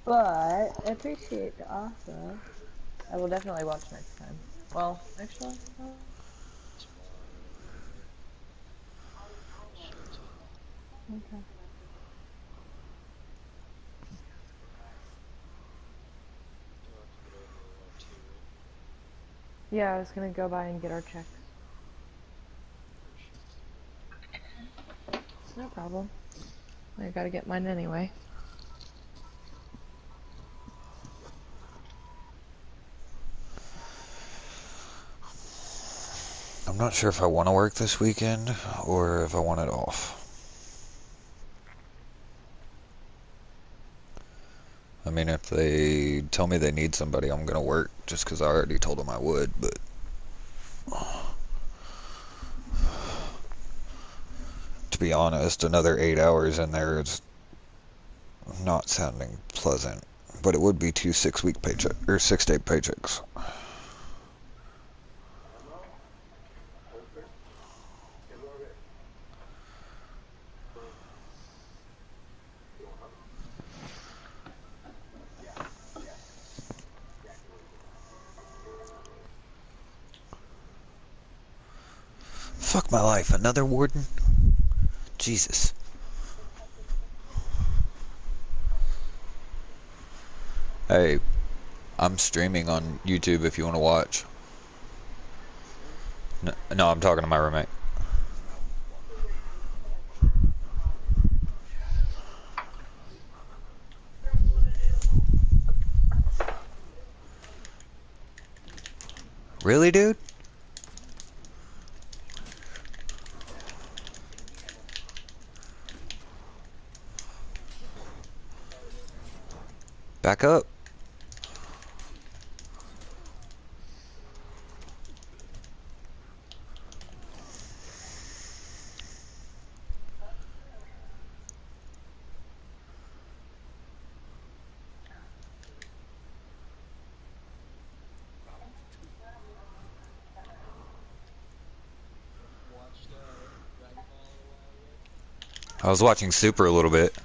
But I appreciate the offer. I will definitely watch next time. Well, actually, okay. Yeah, I was gonna go by and get our checks. No problem. I gotta get mine anyway. I'm not sure if I want to work this weekend or if I want it off. I mean, if they tell me they need somebody, I'm gonna work just because I already told them I would, but to be honest, another 8 hours in there is not sounding pleasant. But it would be two 6-week paycheck or 6-day paychecks. Fuck my life, another warden? Jesus. Hey, I'm streaming on YouTube if you want to watch. No, I'm talking to my roommate. Really, dude? Back up. I was watching Super a little bit.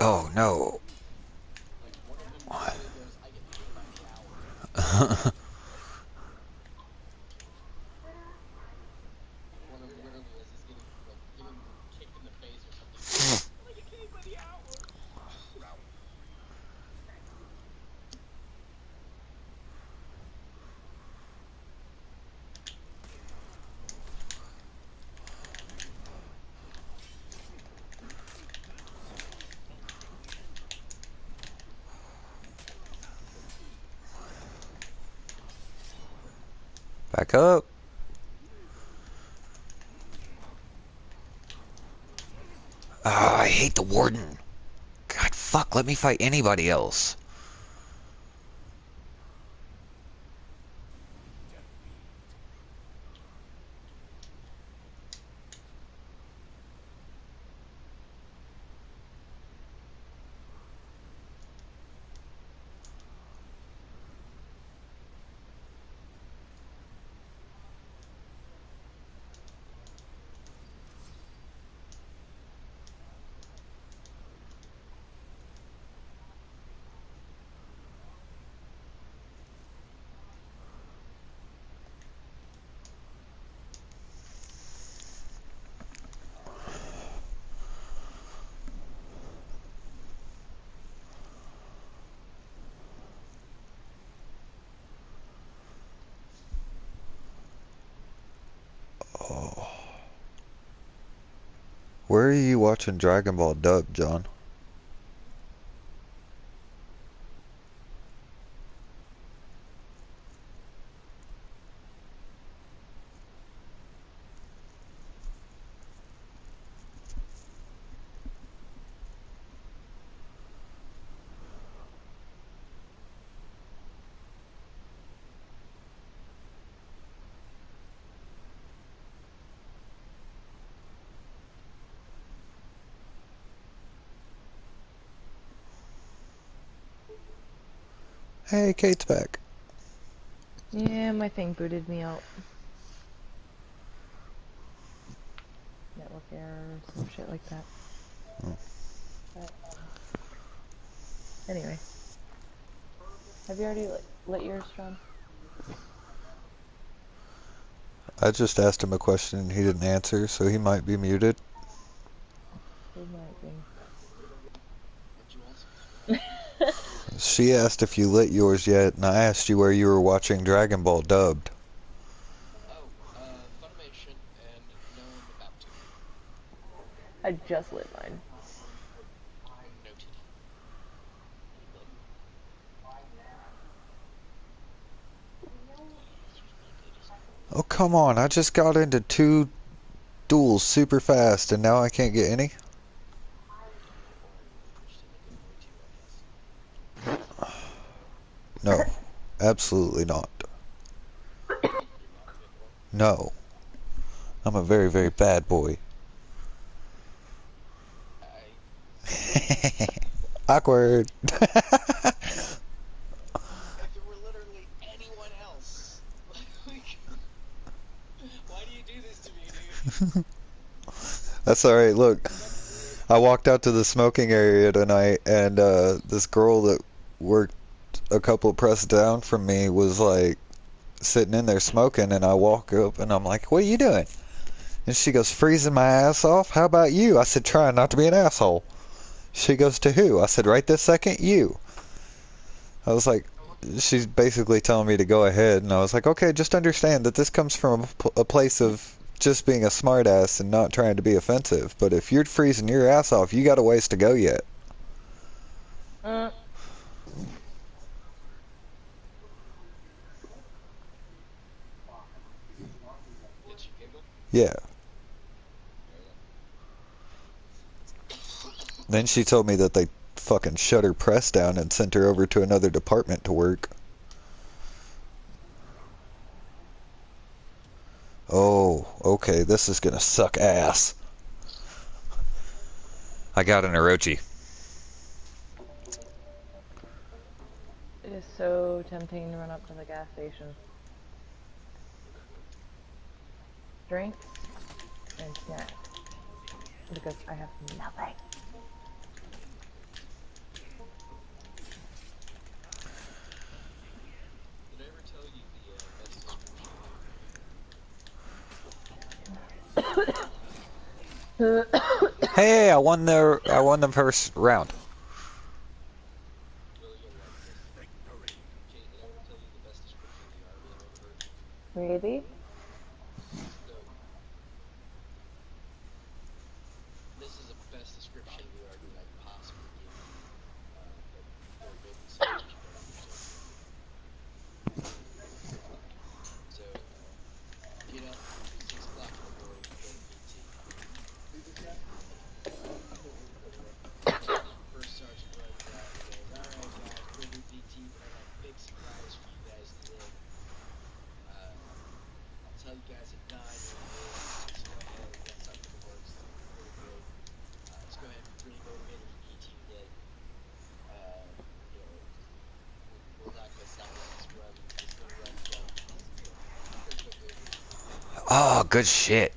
Oh, no. Back up. Ah, I hate the warden. God, fuck, let me fight anybody else. Oh. Where are you watching Dragon Ball dub, John? Hey, Kate's back. Yeah, my thing booted me out. Network error, some shit like that. But, anyway. Have you already lit yours, John? I just asked him a question and he didn't answer, so he might be muted. He might be. She asked if you lit yours yet, and I asked you where you were watching Dragon Ball dubbed. I just lit mine. Oh, come on. I just got into 2 duels super fast, and now I can't get any? No. Absolutely not. No. I'm a very, very bad boy. Awkward. That's alright, look. I walked out to the smoking area tonight, and this girl that worked a couple press down from me was like sitting in there smoking, and I walk up and I'm like, "What are you doing?" And she goes, "Freezing my ass off. How about you?" I said, "Trying not to be an asshole." She goes, "To who?" I said, "Right this second, you." I was like, she's basically telling me to go ahead, and I was like, "Okay, just understand that this comes from a place of just being a smartass and not trying to be offensive. But if you're freezing your ass off, you got a ways to go yet." Yeah. Then she told me that they fucking shut her press down and sent her over to another department to work. Oh, okay, this is gonna suck ass. I got an Orochi. It is so tempting to run up to the gas station. Drinks and snacks. Because I have nothing. Hey, I won the first round. Really? Oh, good shit.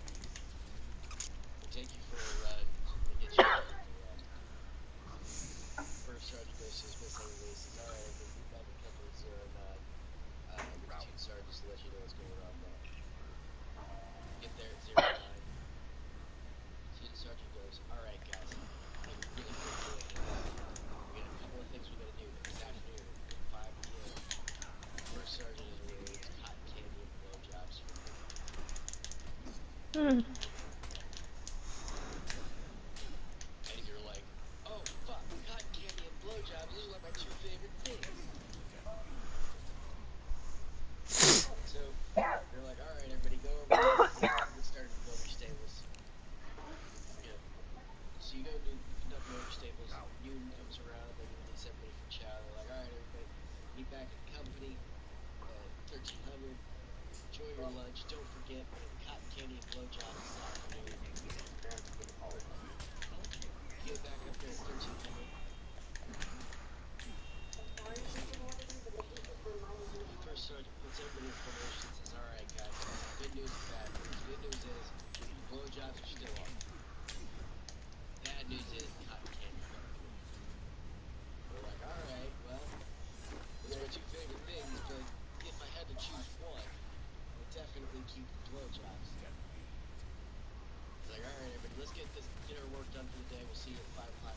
Hmm. restaurant puts everybody in formation and says, "Alright, guys, good news and bad news. Good news is blowjobs are still on. Bad news is cotton candy gone." We're like, "Alright, well, those are my two favorite things, but if I had to choose one, I would definitely keep the blowjobs." It's like, "Alright, everybody, let's get this dinner work done for the day. We'll see you at 5 o'clock.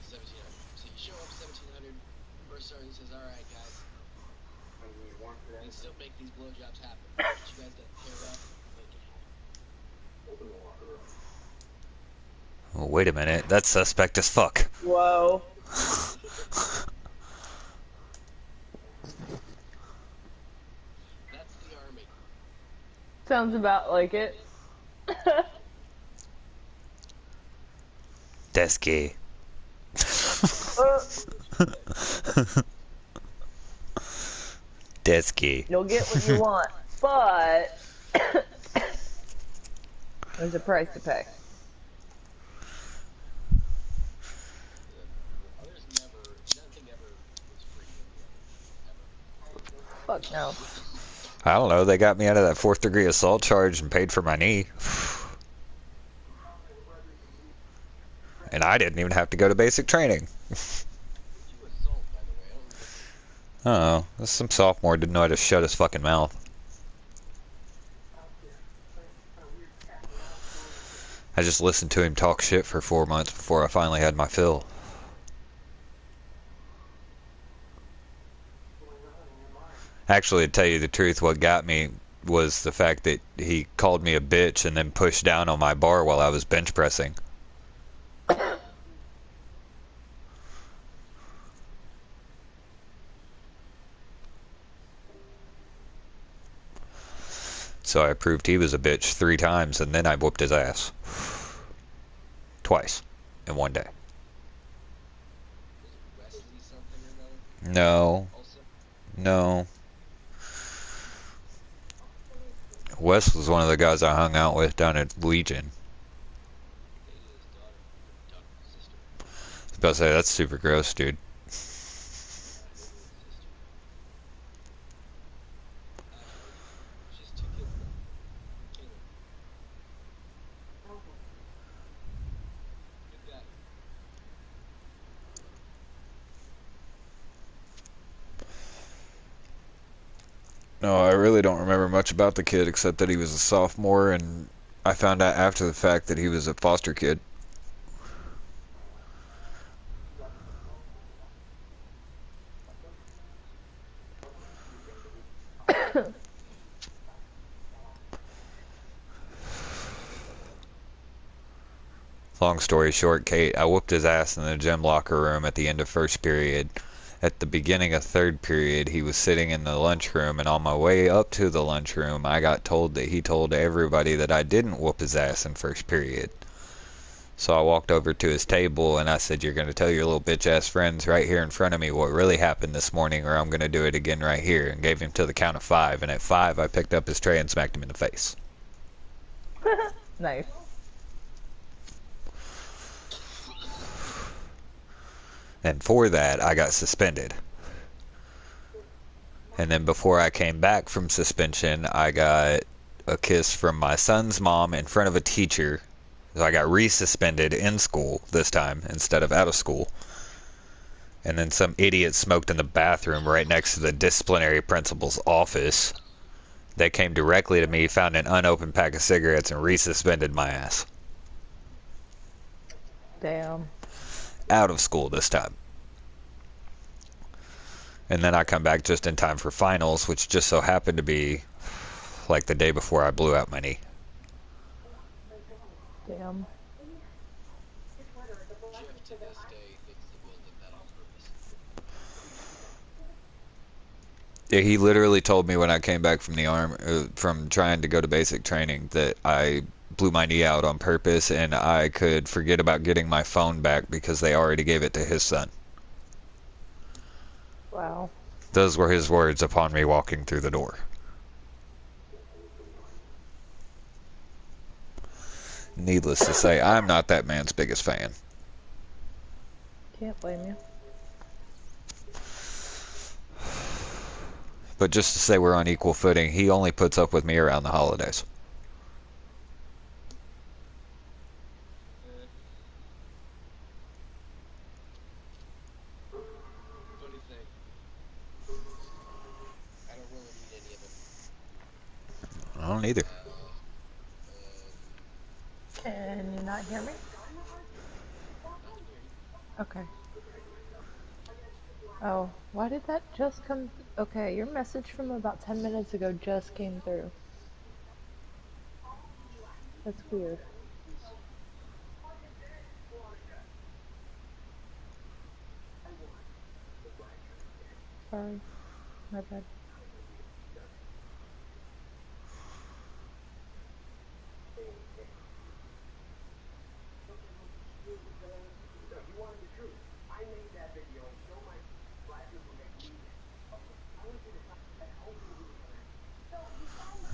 1700. So you show up 1700. First sergeant says, "Alright, guys, we can still make these blowjobs happen. But you guys got to pair up and make it happen." Oh, wait a minute, that's suspect as fuck. Whoa. That's the army. Sounds about like it. That's gay. That's gay. You'll get what you want, but there's a price to pay. Nothing ever was free in the army. Ever. Fuck no. I don't know, they got me out of that 4th degree assault charge and paid for my knee. And I didn't even have to go to basic training. Oh, some sophomore didn't know how to shut his fucking mouth. I just listened to him talk shit for 4 months before I finally had my fill. Actually, to tell you the truth, what got me was the fact that he called me a bitch and then pushed down on my bar while I was bench pressing. So I proved he was a bitch 3 times, and then I whooped his ass. Twice. In one day. No. No. Wes was one of the guys I hung out with down at Legion. I was about to say, that's super gross, dude. No, I really don't remember much about the kid except that he was a sophomore, and I found out after the fact that he was a foster kid. Long story short, Kate, I whooped his ass in the gym locker room at the end of first period. At the beginning of third period, he was sitting in the lunchroom, and on my way up to the lunchroom, I got told that he told everybody that I didn't whoop his ass in first period. So I walked over to his table, and I said, "You're going to tell your little bitch-ass friends right here in front of me what really happened this morning, or I'm going to do it again right here," and gave him to the count of 5, and at 5, I picked up his tray and smacked him in the face. Nice. And for that, I got suspended. And then before I came back from suspension, I got a kiss from my son's mom in front of a teacher. So I got resuspended in school this time instead of out of school. And then some idiot smoked in the bathroom right next to the disciplinary principal's office. They came directly to me, found an unopened pack of cigarettes, and resuspended my ass. Damn. Out of school this time. And then I come back just in time for finals, which just so happened to be like the day before I blew out my knee. Damn. Jeff to this day thinks that Will did that on purpose. Yeah, he literally told me when I came back from the from trying to go to basic training, that I blew my knee out on purpose, and I could forget about getting my phone back because they already gave it to his son. Wow. Those were his words upon me walking through the door. Needless to say, I'm not that man's biggest fan. Can't blame you. But just to say we're on equal footing, he only puts up with me around the holidays. Funny thing, I don't really need any of it. I don't either. Can you not hear me? I can hear you. Okay. Oh, why did that just come? Okay, your message from about 10 minutes ago just came through. That's weird. Sorry. My bad.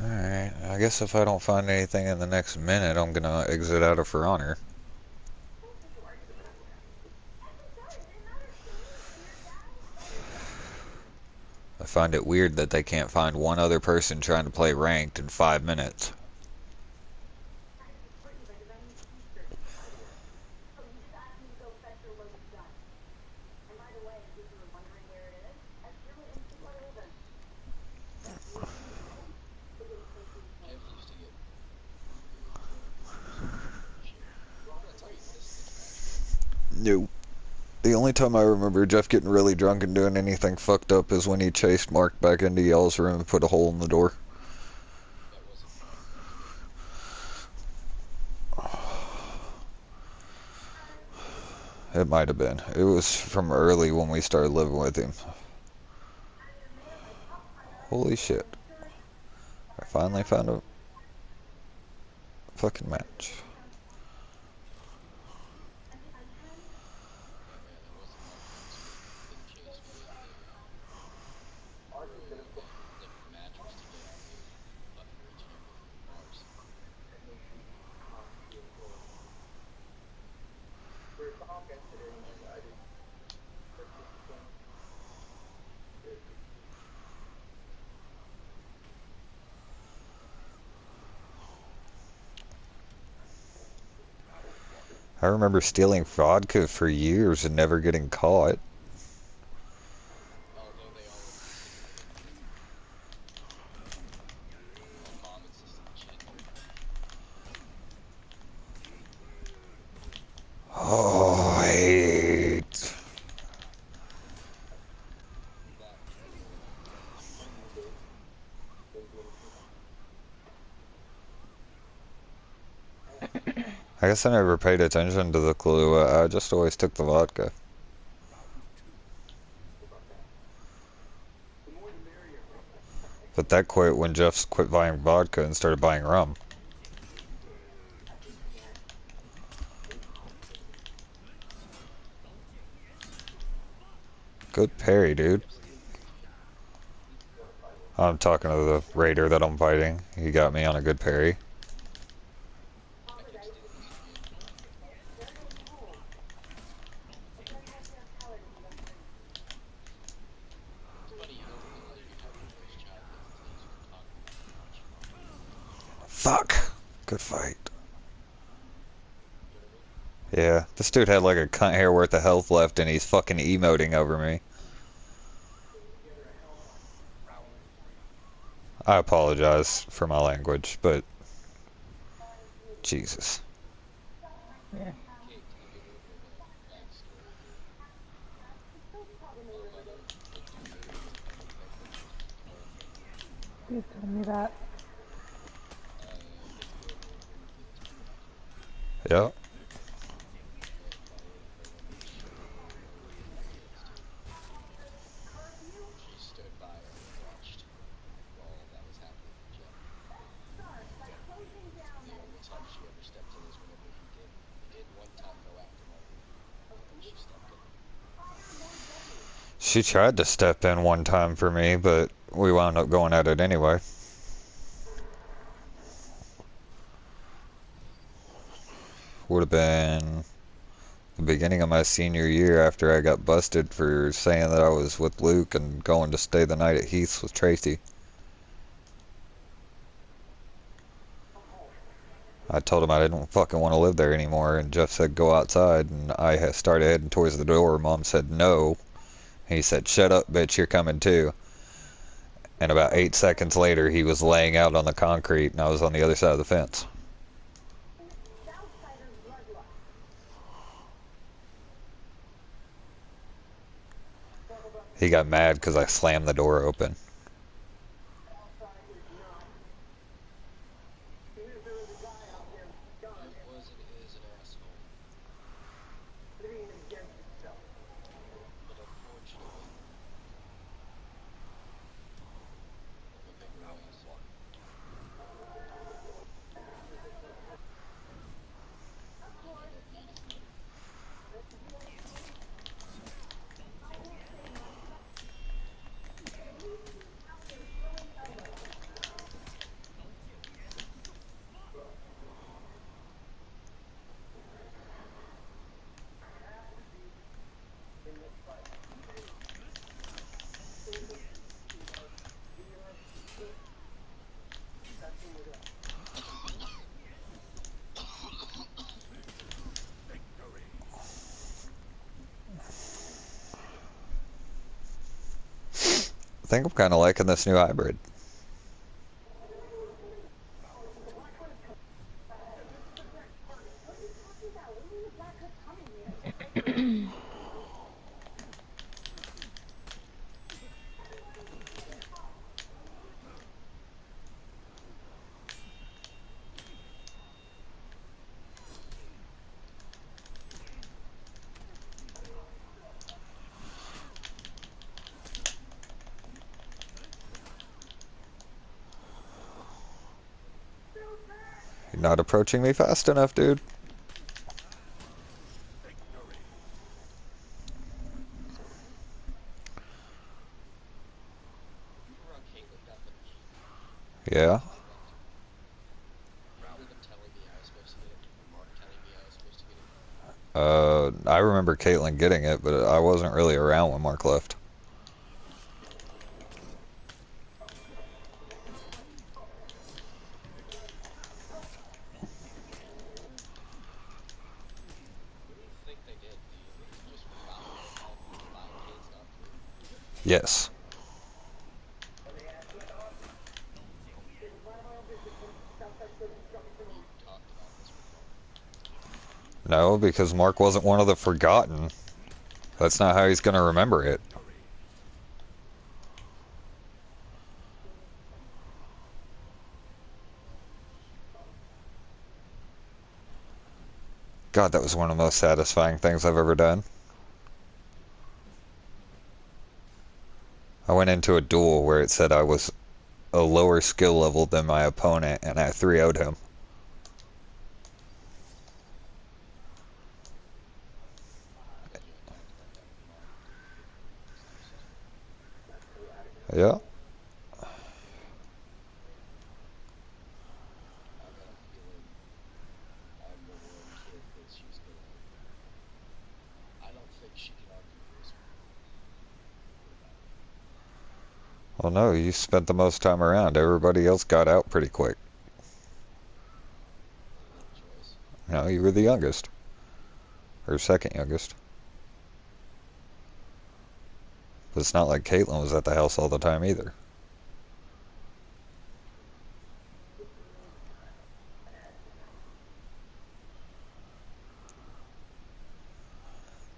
Alright, I guess if I don't find anything in the next minute, I'm gonna exit out of For Honor. I find it weird that they can't find one other person trying to play ranked in 5 minutes. Jeff used to get shit. I'm not talking this is the trash can. No. The only time I remember Jeff getting really drunk and doing anything fucked up is when he chased Mark back into Yell's room and put a hole in the door. That wasn't Mark, that was me. It might have been. It was from early when we started living with him. Holy shit. I finally found a fucking match. Yeah, that wasn't Mark, that was me. Then chased me in the room and lifted the mattress to get the button reaching everything in bars. I remember stealing vodka for years and never getting caught. Although they all insisted on it. My mom insisted that she didn't drink it. Oh, I hate. That I guess I never paid attention to the Kahlua. I just always took the vodka. But that quit when Jeff quit buying vodka and started buying rum. Good parry, dude. I'm talking to the raider that I'm fighting. He got me on a good parry. I kept stealing his shit. It's funny, you don't realize you have a voice childhood until you start talking too much. Fuck. Good fight. You know what I mean? Yeah, this dude had like a cunt hair worth of health left and he's fucking emoting over me. I apologize for my language, but Jesus. Yeah. Kate, to give you a little bit of a backstory, our mother would do very terrible things when she was looking at me. You've told me that. I think we went over it briefly this weekend. Yeah. And by anything in which I would fight against her, she stood by and watched while that was happening to Jeff. The only time she ever stepped in is whenever he did one time go after Mark, and then she stepped in. She tried to step in one time for me, but we wound up going at it anyway. Would have been The beginning of my senior year, after I got busted for saying that I was with Luke and going to stay the night at Heath's with Tracy. I told him I didn't fucking want to live there anymore, and Jeff said go outside, and I started heading towards the door. Mom said no. He said, shut up, bitch, you're coming too. And about 8 seconds later, he was laying out on the concrete, and I was on the other side of the fence. He got mad because I slammed the door open. I think I'm kind of liking this new hybrid. You're not approaching me fast enough, dude. Yeah. I remember Caitlin getting it, but I wasn't really around when Mark left. Yes. No, because Mark wasn't one of the forgotten. That's not how he's going to remember it. God, that was one of the most satisfying things I've ever done. I went into a duel where it said I was a lower skill level than my opponent, and I 3-0'd him. Yeah. Well, no, you spent the most time around. Everybody else got out pretty quick. No, you were the youngest. Or second youngest. But it's not like Caitlin was at the house all the time either.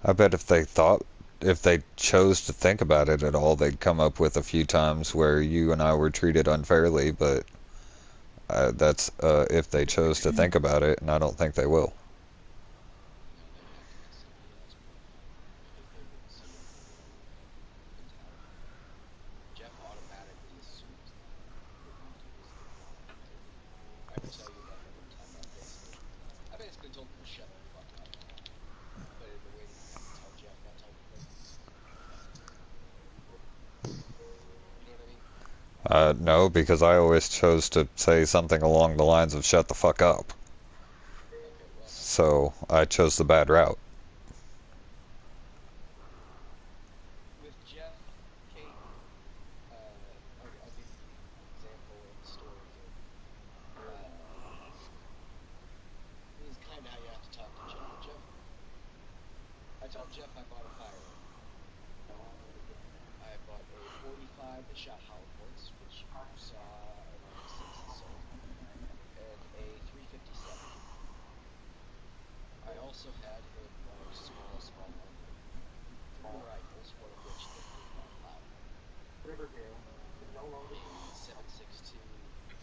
I bet if they chose to think about it at all, they'd come up with a few times where you and I were treated unfairly, but that's if they chose to think about it, and I don't think they will. No, because I always chose to say something along the lines of shut the fuck up. So I chose the bad route.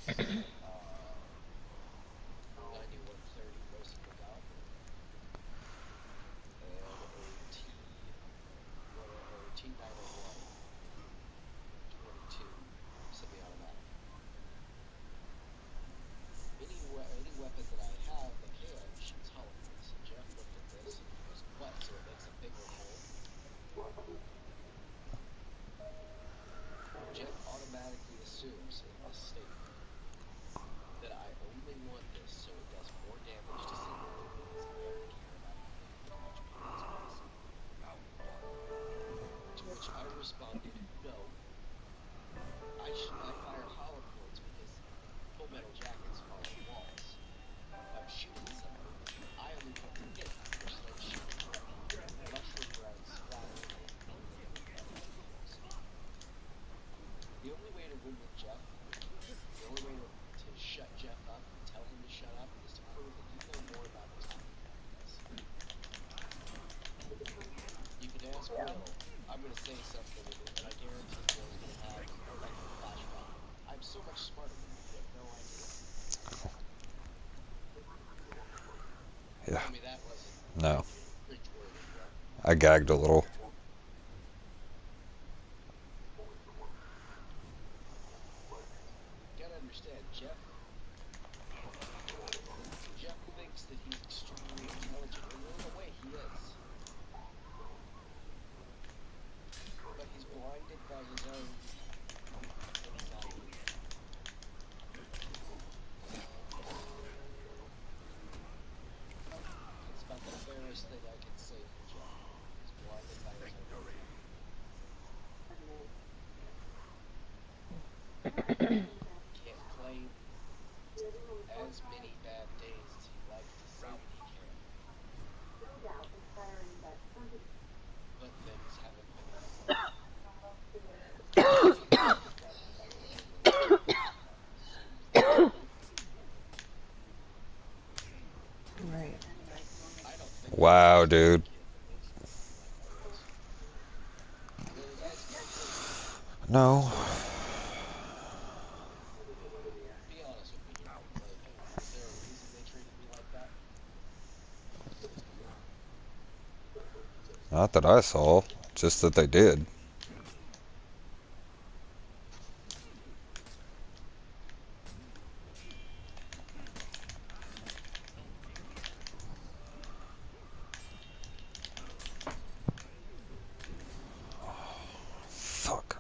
9130 Rosy McGowan, and a T901 22 semi-automatic. Any weapon that I have that can shoots hollow points. Jeff looked at this and he goes, "What? So it makes a bigger hole?" Jeff automatically assumes in this statement that I only want this so it does more damage to civilians than I ever care about inflicting as much pain as possible. To which I responded, "No. I fire hollow points because Full Metal Jackets fire walls. If I'm shooting somebody, I only want to hit the person I'm shooting at. Mushroom rounds splatter on limited battlefield floors." The only way to win with Jeff, the only way to shut Jeff up and tell him to shut up is to prove that you know more about the topic than he does. You can ask Will. I'm going to say something, and I guarantee Will's going to have a mental flashback. I'm so much smarter than you have no idea. Yeah. Tell me that wasn't No. cringe-worthy, Will. I gagged a little. You gotta understand, Jeff thinks that he's extremely intelligent, and in a way he is. But he's blinded by his own anxiety. It's about the fairest thing I can say for Jeff. He's blinded by his own anxiety. Can't claim as many bad days as he'd like to say that he can. But things haven't been easy. Right. I don't think Wow, dude. Were the guys killed too? No. Be honest with me here. Like, is there a reason they treated me like that? Not that I saw. Just that they did. Fuck.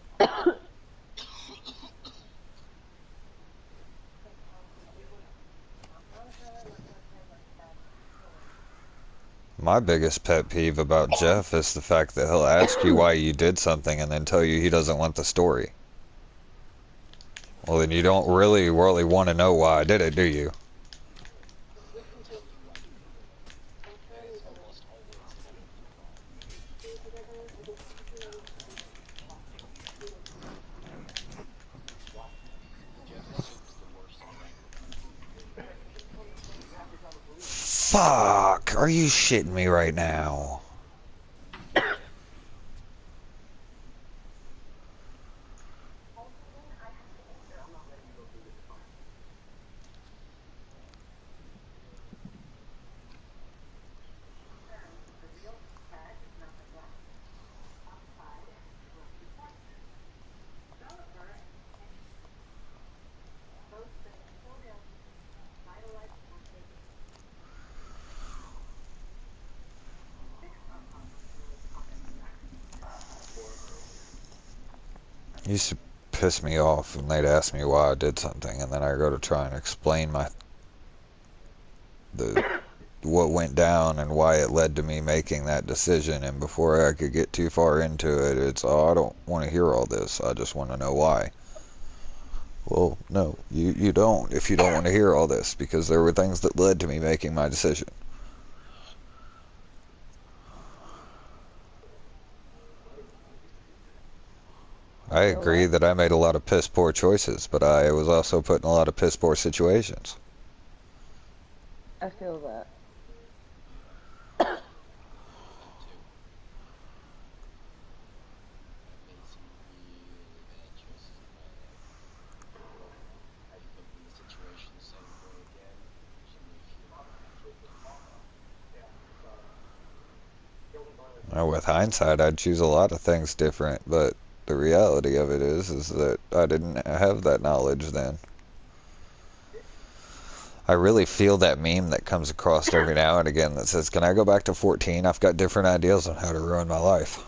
My biggest pet peeve about Jeff is the fact that he'll ask you why you did something and then tell you he doesn't want the story. Well, then you don't really want to know why I did it, do you? Tell you why you did it. And it's almost always technically wrong. Jeff assumes the worst in everyone. Fuck. Are you shitting me right now? Used to piss me off when they'd ask me why I did something, and then I go to try and explain what went down and why it led to me making that decision, and before I could get too far into it, it's, oh, I don't want to hear all this, I just want to know why. Well, no, you don't, if you don't want to hear all this, because there were things that led to me making my decision. I Feel agree that. that I made a lot of piss poor choices, but I was also put in a lot of piss poor situations. I feel that. I do too. I've made some really bad choices in my life. They put me with hindsight, I'd choose a lot of things different, but the reality of it is that I didn't have that knowledge then. I really feel that meme that comes across every now and again that says, "Can I go back to 14? I've got different ideas on how to ruin my life."